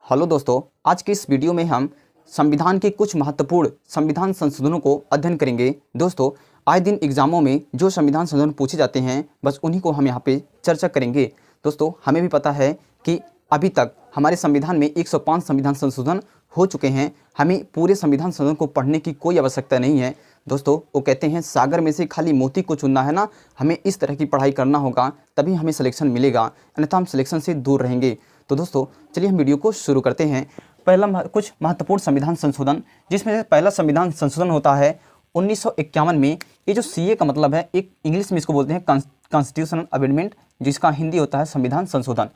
Hello दोस्तों, आज के इस वीडियो में हम संविधान के कुछ महत्वपूर्ण संविधान संशोधनों को अध्ययन करेंगे। दोस्तों, आए दिन एग्जामों में जो संविधान संशोधन पूछे जाते हैं बस उन्हीं को हम यहाँ पे चर्चा करेंगे। दोस्तों, हमें भी पता है कि अभी तक हमारे संविधान में 105 संविधान संशोधन हो चुके हैं। हमें पूरे संविधान संशोधन को पढ़ने की कोई आवश्यकता नहीं है। दोस्तों, वो कहते हैं सागर में से खाली मोती को चुनना है ना, हमें इस तरह की पढ़ाई करना होगा तभी हमें सिलेक्शन मिलेगा, अन्यथा हम सिलेक्शन से दूर रहेंगे। तो दोस्तों, चलिए हम वीडियो को शुरू करते हैं। पहला कुछ महत्वपूर्ण संविधान संशोधन, जिसमें से पहला संविधान संशोधन होता है 1951 में। ये जो सीए का मतलब है, एक इंग्लिश में इसको बोलते हैं कॉन्स्टिट्यूशनल अमेंडमेंट, जिसका हिंदी होता है संविधान संशोधन।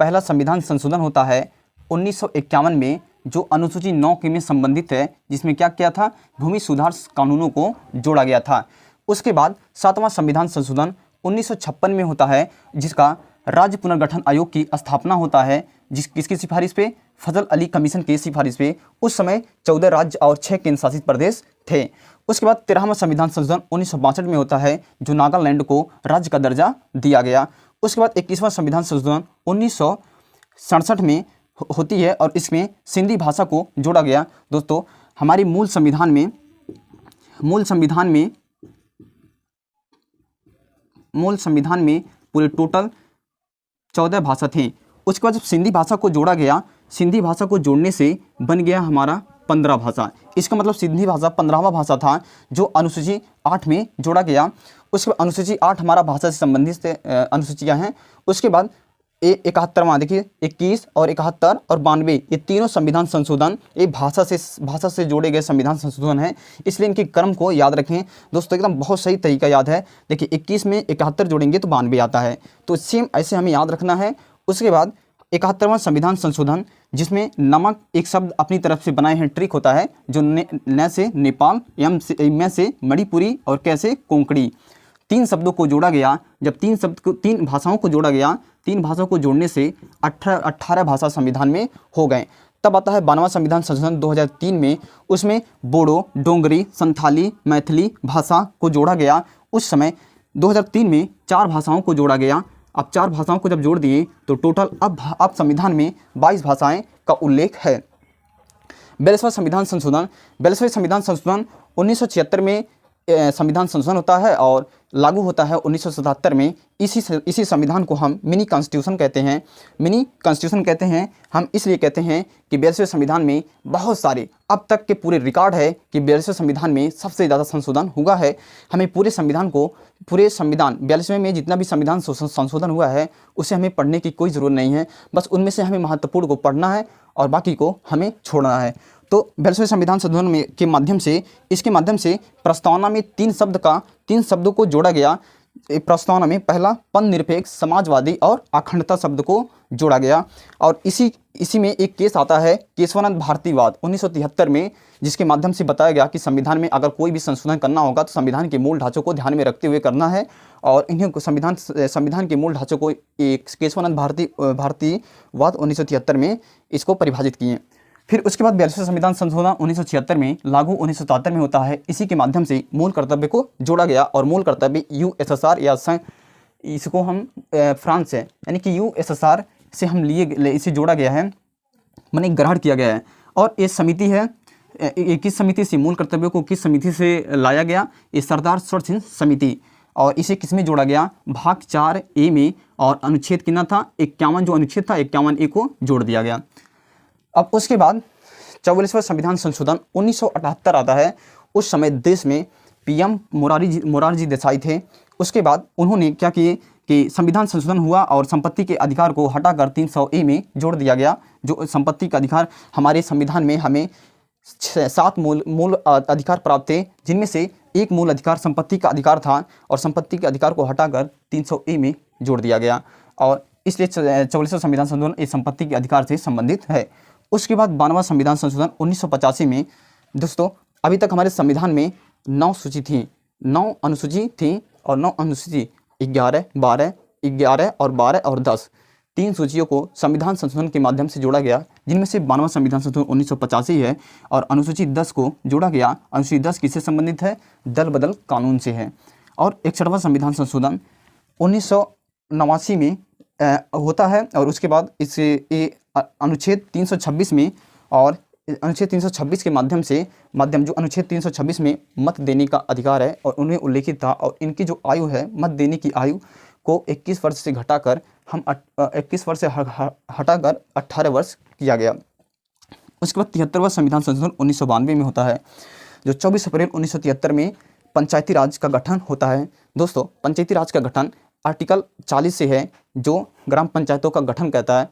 पहला संविधान संशोधन होता है 1951 में, जो अनुसूची 9 के में संबंधित है, जिसमें क्या किया था, भूमि सुधार कानूनों को जोड़ा गया था। उसके बाद 7वां संविधान संशोधन 1956 में होता है, जिसका राज्य पुनर्गठन आयोग की स्थापना होता है, किसकी सिफारिश पे, फजल अली कमीशन की सिफारिश पे। उस समय 14 राज्य और 6 केंद्र शासित प्रदेश थे। उसके बाद 13वां संविधान संशोधन 1962 में होता है, जो नागालैंड को राज्य का दर्जा दिया गया। उसके बाद 21वां संविधान संशोधन 1967 में होती है और इसमें सिंधी भाषा को जोड़ा गया। दोस्तों, हमारे मूल संविधान में पूरे टोटल 14 भाषा थे। उसके बाद जब सिंधी भाषा को जोड़ा गया, सिंधी भाषा को जोड़ने से बन गया हमारा 15 भाषा। इसका मतलब सिंधी भाषा 15वां भाषा था, जो अनुसूची 8 में जोड़ा गया। उसके बाद अनुसूची 8 हमारा भाषा से संबंधित अनुसूचियाँ हैं। उसके बाद 71वां, देखिए 21 और 71 और 92, ये तीनों संविधान संशोधन ये भाषा से जोड़े गए संविधान संशोधन हैं, इसलिए इनके क्रम को याद रखें। दोस्तों, एकदम बहुत सही तरीका याद है। देखिए 21 में 71 जोड़ेंगे तो 92 आता है, तो सेम ऐसे हमें याद रखना है। उसके बाद 71वां संविधान संशोधन, जिसमें नमक एक शब्द अपनी तरफ से बनाए हैं, ट्रिक होता है, जो न से नेपाल, म से मणिपुरी और कैसे कोंकणी, 3 शब्दों को जोड़ा गया। जब 3 भाषाओं को जोड़ा गया, 3 भाषाओं को जोड़ने से 18 भाषा संविधान में हो गए। तब आता है 92वां संविधान संशोधन 2003 में। उसमें बोडो, डोंगरी, संथाली, मैथिली भाषा को जोड़ा गया। उस समय 2003 में 4 भाषाओं को जोड़ा गया। अब 4 भाषाओं को जब जोड़ दिए तो टोटल अब संविधान में 22 भाषाएं का उल्लेख है। 42वां संविधान संशोधन 1976 में संविधान संशोधन होता है और लागू होता है 1977 में। इसी संविधान को हम मिनी कॉन्स्टिट्यूशन कहते हैं। हम इसलिए कहते हैं कि 42वें संविधान में बहुत सारे, अब तक के पूरे रिकॉर्ड है कि 42वें संविधान में सबसे ज़्यादा संशोधन हुआ है। हमें पूरे संविधान 42वें में जितना भी संविधान संशोधन हुआ है उसे हमें पढ़ने की कोई ज़रूरत नहीं है, बस उनमें से हमें महत्वपूर्ण को पढ़ना है और बाकी को हमें छोड़ना है। तो 42वें संविधान संशोधन इसके माध्यम से प्रस्तावना में 3 शब्दों को जोड़ा गया। प्रस्तावना में पहला पन निरपेक्ष, समाजवादी और अखंडता शब्द को जोड़ा गया। और इसी में एक केस आता है केशवानंद भारतीवाद 1973 में, जिसके माध्यम से बताया गया कि संविधान में अगर कोई भी संशोधन करना होगा तो संविधान के मूल ढांचों को ध्यान में रखते हुए करना है। और इन्हें संविधान के मूल ढांचों को एक केशवानंद भारतीवाद 1973 में इसको परिभाषित किए। फिर उसके बाद 42वें संविधान संशोधन 1976 में लागू 1977 में होता है। इसी के माध्यम से मूल कर्तव्य को जोड़ा गया और मूल कर्तव्य यूएसएसआर या इसको हम फ्रांस है, यानी कि यूएसएसआर से हम इसे जोड़ा गया है, माने ग्रहण किया गया है। और ये समिति है, किस समिति से मूल कर्तव्य को किस समिति से लाया गया, ये सरदार सरोवर सिंह समिति। और इसे किस में जोड़ा गया, भाग 4A में, और अनुच्छेद कितना था, 51 जो अनुच्छेद था 51A को जोड़ दिया गया। अब उसके बाद 44वां संविधान संशोधन 1978 आता है। उस समय देश में पीएम मोरारजी देसाई थे। उसके बाद उन्होंने क्या किए कि संविधान संशोधन हुआ और संपत्ति के अधिकार को हटाकर 300A में जोड़ दिया गया। जो संपत्ति का अधिकार, हमारे संविधान में हमें 7 मूल अधिकार प्राप्त थे, जिनमें से एक मूल अधिकार संपत्ति का अधिकार था और संपत्ति के अधिकार को हटाकर 300A में जोड़ दिया गया। और इसलिए 44वां संविधान संशोधन इस संपत्ति के अधिकार से संबंधित है। उसके बाद 92वां संविधान संशोधन 1985 में। दोस्तों, अभी तक हमारे संविधान में 9 अनुसूची थी और 9 अनुसूची 11, 12 और 10 3 सूचियों को संविधान संशोधन के माध्यम से जोड़ा गया, जिनमें से 92वां संविधान संशोधन 1985 है और अनुसूची 10 को जोड़ा गया। अनुसूची 10 किससे संबंधित है, दल बदल कानून से है। और 61वां संविधान संशोधन 1989 में होता है और उसके बाद इसे अनुच्छेद 326 में, और अनुच्छेद 326 के माध्यम जो अनुच्छेद 326 में मत देने का अधिकार है और उन्हें उल्लेखित था, और इनकी जो आयु है मत देने की आयु को 21 वर्ष से घटाकर 18 वर्ष किया गया। उसके बाद 73वां संविधान संशोधन 1992 में होता है, जो 24 अप्रैल 1973 में पंचायती राज का गठन होता है। दोस्तों, पंचायती राज का गठन आर्टिकल 40 से है, जो ग्राम पंचायतों का गठन कहता है।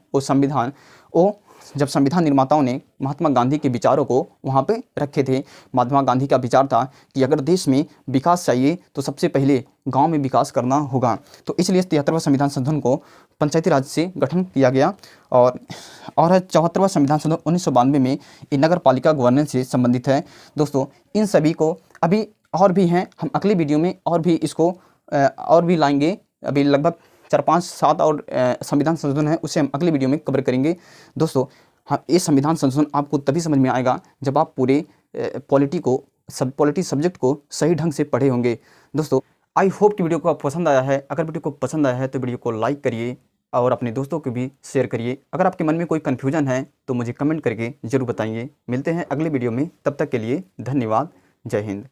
वो जब संविधान निर्माताओं ने महात्मा गांधी के विचारों को वहाँ पे रखे थे। महात्मा गांधी का विचार था कि अगर देश में विकास चाहिए तो सबसे पहले गांव में विकास करना होगा, तो इसलिए 73वां संविधान संशोधन को पंचायती राज से गठन किया गया। और 74वां संविधान संशोधन 1992 में ये नगर पालिका गवर्नेंस से संबंधित है। दोस्तों, इन सभी को अभी और भी हैं, हम अगले वीडियो में और भी इसको और भी लाएंगे। अभी लगभग 4, 5, 7 और संविधान संशोधन है, उसे हम अगले वीडियो में कवर करेंगे। दोस्तों, हाँ, ये संविधान संशोधन आपको तभी समझ में आएगा जब आप पूरे पॉलिटी सब्जेक्ट को सही ढंग से पढ़े होंगे। दोस्तों, आई होप कि वीडियो को आप पसंद आया है। अगर वीडियो को पसंद आया है तो वीडियो को लाइक करिए और अपने दोस्तों को भी शेयर करिए। अगर आपके मन में कोई कन्फ्यूजन है तो मुझे कमेंट करके ज़रूर बताइए। मिलते हैं अगले वीडियो में, तब तक के लिए धन्यवाद। जय हिंद।